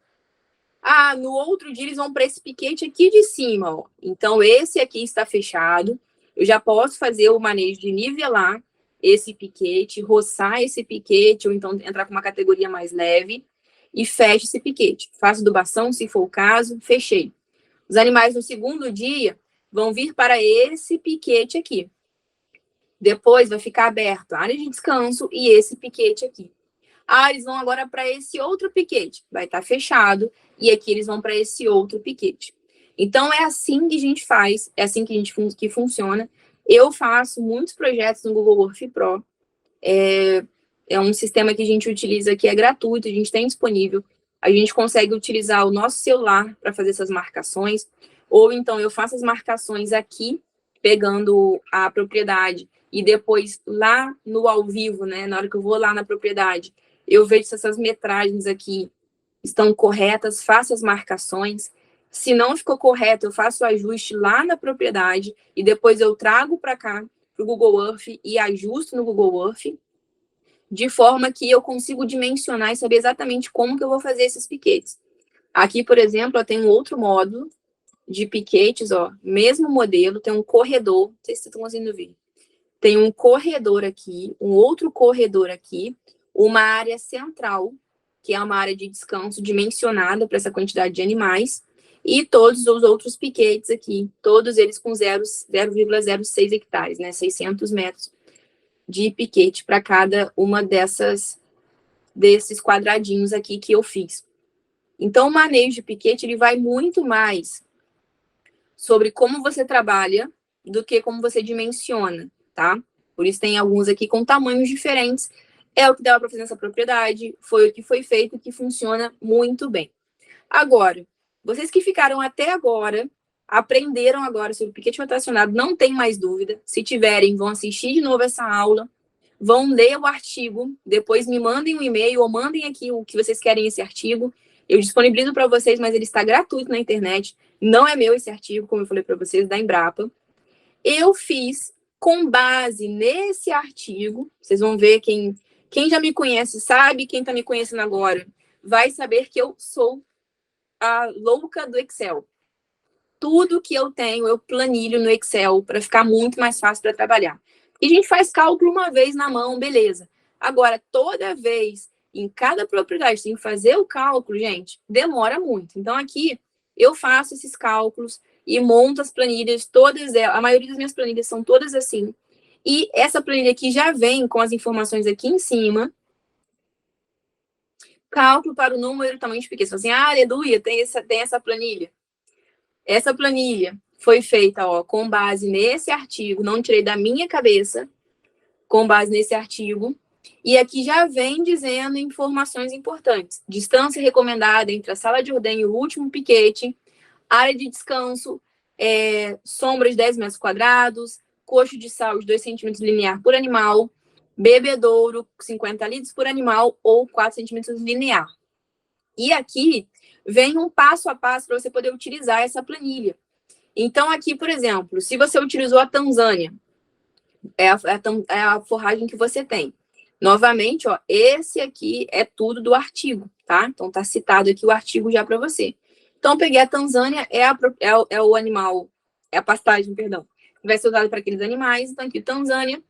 Speaker 1: Ah, no outro dia eles vão para esse piquete aqui de cima, ó. Então, esse aqui está fechado. Eu já posso fazer o manejo de nivelar esse piquete, roçar esse piquete, ou então entrar com uma categoria mais leve e fecho esse piquete. Faço adubação, se for o caso, fechei. Os animais no segundo dia vão vir para esse piquete aqui. Depois vai ficar aberto a área de descanso e esse piquete aqui. Ah, eles vão agora para esse outro piquete. Vai estar fechado e aqui eles vão para esse outro piquete. Então, é assim que a gente faz, é assim que funciona. Eu faço muitos projetos no Google Earth Pro. É um sistema que a gente utiliza que é gratuito, a gente tem disponível. A gente consegue utilizar o nosso celular para fazer essas marcações. Ou então eu faço as marcações aqui, pegando a propriedade, e depois lá no ao vivo, né, na hora que eu vou lá na propriedade, eu vejo se essas metragens aqui estão corretas, faço as marcações. Se não ficou correto, eu faço o ajuste lá na propriedade e depois eu trago para cá, para o Google Earth, e ajusto no Google Earth, de forma que eu consigo dimensionar e saber exatamente como que eu vou fazer esses piquetes. Aqui, por exemplo, eu tenho outro módulo de piquetes, ó, mesmo modelo, tem um corredor, não sei se vocês estão conseguindo ver. Tem um corredor aqui, um outro corredor aqui, uma área central, que é uma área de descanso dimensionada para essa quantidade de animais, e todos os outros piquetes aqui, todos eles com 0,06 hectares, né, 600 metros de piquete para cada uma desses quadradinhos aqui que eu fiz. Então, o manejo de piquete, ele vai muito mais sobre como você trabalha do que como você dimensiona, tá? Por isso tem alguns aqui com tamanhos diferentes. É o que dá para fazer nessa propriedade, foi o que foi feito, que funciona muito bem. Agora, vocês que ficaram até agora, aprenderam agora sobre piquete rotacionado, não tem mais dúvida. Se tiverem, vão assistir de novo essa aula, vão ler o artigo, depois me mandem um e-mail ou mandem aqui o que vocês querem esse artigo. Eu disponibilizo para vocês, mas ele está gratuito na internet. Não é meu esse artigo, como eu falei para vocês, da Embrapa. Eu fiz com base nesse artigo. Vocês vão ver, quem já me conhece sabe, quem está me conhecendo agora vai saber que eu sou a louca do Excel. Tudo que eu tenho, eu planilho no Excel para ficar muito mais fácil para trabalhar. E a gente faz cálculo uma vez na mão, beleza. Agora, toda vez, em cada propriedade, tem que fazer o cálculo, gente, demora muito. Então, aqui, eu faço esses cálculos e monto as planilhas, todas elas, a maioria das minhas planilhas são todas assim. E essa planilha aqui já vem com as informações aqui em cima. Cálculo para o número, tamanho de piquete. Assim, aleluia, tem essa planilha. Essa planilha foi feita, ó, com base nesse artigo, não tirei da minha cabeça, com base nesse artigo. E aqui já vem dizendo informações importantes. Distância recomendada entre a sala de ordenha e o último piquete, área de descanso, sombra de 10 metros quadrados, coxo de sal de 2 centímetros linear por animal, bebedouro 50 litros por animal ou 4 centímetros linear. E aqui vem um passo a passo para você poder utilizar essa planilha. Então, aqui, por exemplo, se você utilizou a Tanzânia, é a forragem que você tem. Novamente, ó, esse aqui é tudo do artigo, tá? Então, tá citado aqui o artigo já para você. Então, peguei a Tanzânia, é o animal, é a pastagem, perdão, que vai ser usada para aqueles animais. Então, aqui, Tanzânia.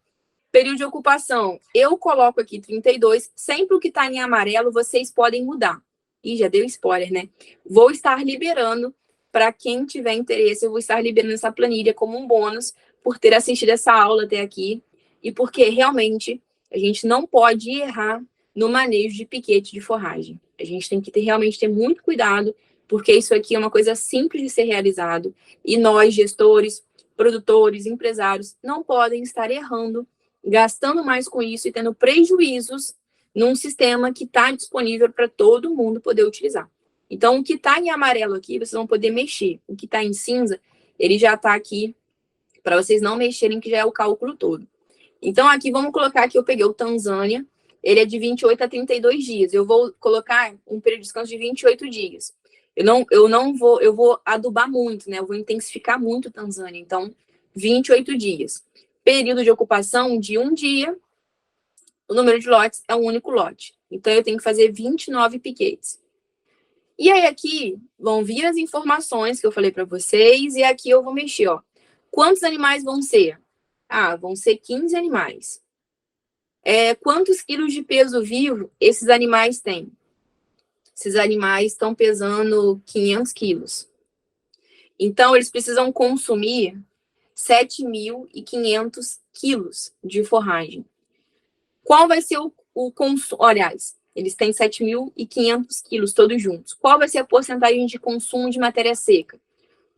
Speaker 1: Período de ocupação, eu coloco aqui 32. Sempre o que está em amarelo, vocês podem mudar. Ih, já deu spoiler, né? Vou estar liberando, para quem tiver interesse, eu vou estar liberando essa planilha como um bônus por ter assistido essa aula até aqui e porque realmente a gente não pode errar no manejo de piquete de forragem. A gente tem que realmente ter muito cuidado, porque isso aqui é uma coisa simples de ser realizado e nós, gestores, produtores, empresários, não podem estar errando, gastando mais com isso e tendo prejuízos num sistema que está disponível para todo mundo poder utilizar. Então, o que está em amarelo aqui, vocês vão poder mexer. O que está em cinza, ele já está aqui para vocês não mexerem, que já é o cálculo todo. Então, aqui, vamos colocar que eu peguei o Tanzânia, ele é de 28 a 32 dias. Eu vou colocar um período de descanso de 28 dias. Eu vou adubar muito, né? Eu vou intensificar muito o Tanzânia. Então, 28 dias. Período de ocupação de 1 dia, o número de lotes é um único lote. Então, eu tenho que fazer 29 piquetes. E aí, aqui, vão vir as informações que eu falei para vocês, e aqui eu vou mexer, ó. Quantos animais vão ser? Vão ser 15 animais. Quantos quilos de peso vivo esses animais têm? Esses animais estão pesando 500 quilos. Então, eles precisam consumir 7.500 quilos de forragem. Qual vai ser o consumo? Aliás, eles têm 7.500 quilos todos juntos. Qual vai ser a porcentagem de consumo de matéria seca?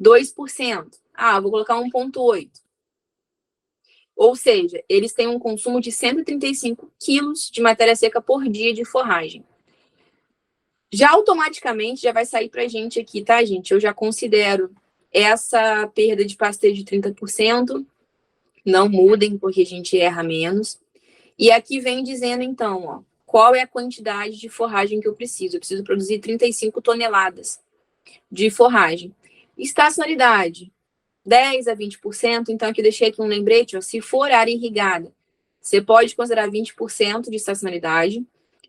Speaker 1: 2%. Vou colocar 1,8%. Ou seja, eles têm um consumo de 135 quilos de matéria seca por dia de forragem. Já automaticamente já vai sair para a gente aqui, tá, gente? Eu já considero essa perda de pastejo de 30%. Não mudem, porque a gente erra menos. E aqui vem dizendo, então, ó, qual é a quantidade de forragem que eu preciso. Eu preciso produzir 35 toneladas de forragem. Estacionalidade, 10 a 20%. Então, aqui eu deixei aqui um lembrete, ó, se for área irrigada, você pode considerar 20% de estacionalidade.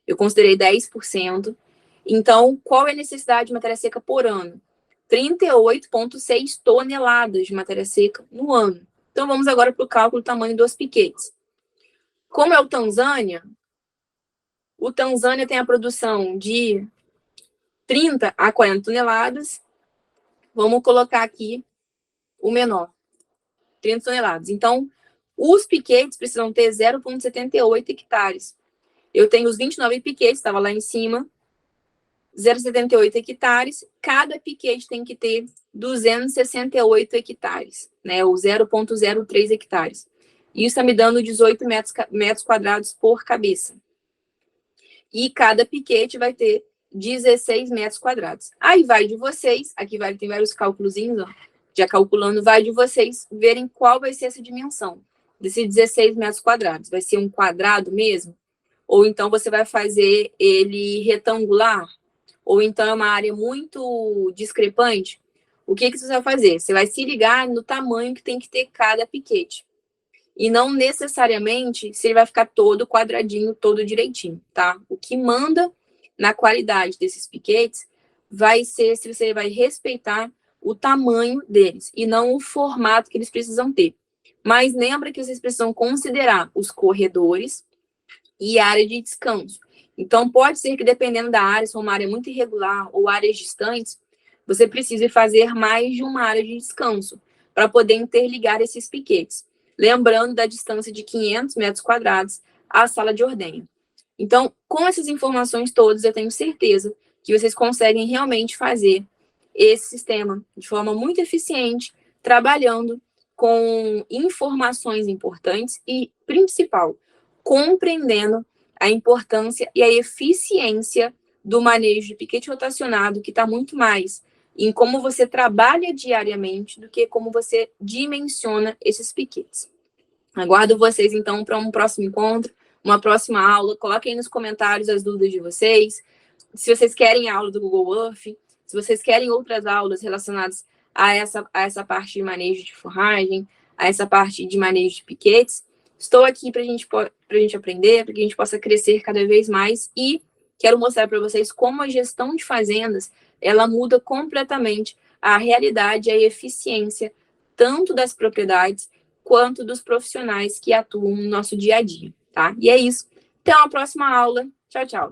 Speaker 1: Eu considerei 10%. Então, qual é a necessidade de matéria seca por ano? 38,6 toneladas de matéria seca no ano. Então, vamos agora para o cálculo do tamanho dos piquetes. Como é o Tanzânia, O Tanzânia tem a produção de 30 a 40 toneladas. Vamos colocar aqui o menor, 30 toneladas. Então, os piquetes precisam ter 0,78 hectares. Eu tenho os 29 piquetes, estava lá em cima, 0,78 hectares. Cada piquete tem que ter 268 hectares, né? Ou 0,03 hectares. Isso está me dando 18 metros quadrados por cabeça. E cada piquete vai ter 16 metros quadrados. Aí vai de vocês, aqui tem vários cálculozinhos, ó, já calculando, vai de vocês verem qual vai ser essa dimensão desses 16 metros quadrados. Vai ser um quadrado mesmo? Ou então você vai fazer ele retangular? Ou então é uma área muito discrepante? O que você vai fazer? Você vai se ligar no tamanho que tem que ter cada piquete. E não necessariamente se ele vai ficar todo quadradinho, todo direitinho, tá? O que manda na qualidade desses piquetes vai ser se você vai respeitar o tamanho deles e não o formato que eles precisam ter. Mas lembra que vocês precisam considerar os corredores e a área de descanso. Então, pode ser que dependendo da área, se for uma área muito irregular ou áreas distantes, você precise fazer mais de uma área de descanso para poder interligar esses piquetes. Lembrando da distância de 500 metros quadrados à sala de ordenha. Então, com essas informações todas, eu tenho certeza que vocês conseguem realmente fazer esse sistema de forma muito eficiente, trabalhando com informações importantes e, principal, compreendendo a importância e a eficiência do manejo de piquete rotacionado, que está muito mais em como você trabalha diariamente do que como você dimensiona esses piquetes. Aguardo vocês, então, para um próximo encontro, uma próxima aula. Coloquem nos comentários as dúvidas de vocês. Se vocês querem a aula do Google Earth, se vocês querem outras aulas relacionadas a essa parte de manejo de forragem, a essa parte de manejo de piquetes, estou aqui para a gente aprender, para que a gente possa crescer cada vez mais e quero mostrar para vocês como a gestão de fazendas ela muda completamente a realidade e a eficiência tanto das propriedades quanto dos profissionais que atuam no nosso dia a dia, tá? E é isso. Até uma próxima aula. Tchau, tchau.